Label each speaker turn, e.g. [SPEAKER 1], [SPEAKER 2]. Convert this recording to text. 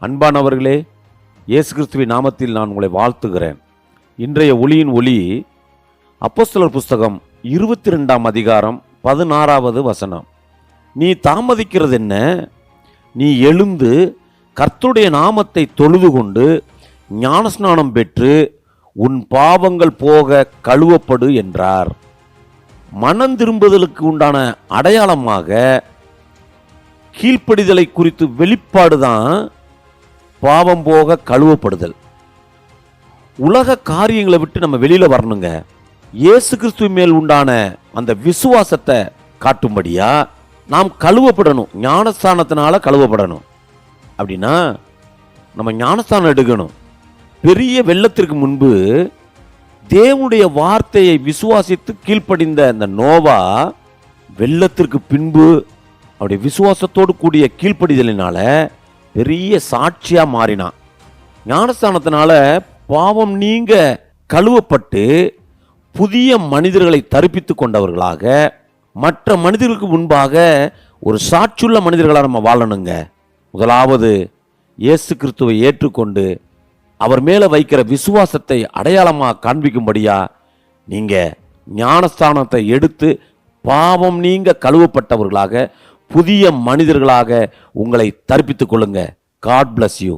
[SPEAKER 1] அன்பானவர்களே, இயேசு கிறிஸ்துவின் நாமத்தில் நான் உங்களை வாழ்த்துகிறேன். இன்றைய ஒளியின் ஒளி அப்போஸ்தலர் புஸ்தகம் 22ஆம் அதிகாரம் 16வது வசனம். நீ தாமதிக்கிறது என்ன? நீ எழுந்து கர்த்தருடைய நாமத்தை தொழுது கொண்டு ஞானஸ்நானம் பெற்று உன் பாவங்கள் போக கழுவப்படு என்றார். மனம் திரும்புதலுக்கு உண்டான அடையாளமாக கீழ்ப்படிதலை குறித்து வெளிப்பாடுதான் பாவம் போக கழுவப்படுதல். உலக காரியங்களை விட்டு நம்ம வெளியில வரணுங்க. இயேசு கிறிஸ்துவ மேல் உண்டான அந்த விசுவாசத்தை காட்டும்படியா நாம் கழுவப்படணும். ஞானஸ்தானத்தினால கழுவப்படணும். அப்படின்னா நம்ம ஞானஸ்தானம் எடுக்கணும். பெரிய வெள்ளத்திற்கு முன்பு தேவனுடைய வார்த்தையை விசுவாசித்து கீழ்ப்படிந்த அந்த நோவா வெள்ளத்திற்கு பின்பு அவருடைய விசுவாசத்தோடு கூடிய கீழ்ப்படிதலினால பெரிய சாட்சியா மாறினான். ஞானஸ்தானத்தினால பாவம் நீங்க கழுவப்பட்டு புதிய மனிதர்களை தரிப்பித்து கொண்டவர்களாக மற்ற மனிதர்களுக்கு முன்பாக ஒரு சாட்சியுள்ள மனிதர்களாக நம்ம வாழணுங்க. முதலாவது இயேசு கிறிஸ்துவை ஏற்றுக்கொண்டு அவர் மேல வைக்கிற விசுவாசத்தை அடையாளமாக காண்பிக்கும்படியா நீங்க ஞானஸ்தானத்தை எடுத்து பாவம் நீங்க கழுவப்பட்டவர்களாக புதிய மனிதர்களாக உங்களை தரிப்பித்துக் கொள்ளுங்க. God bless you.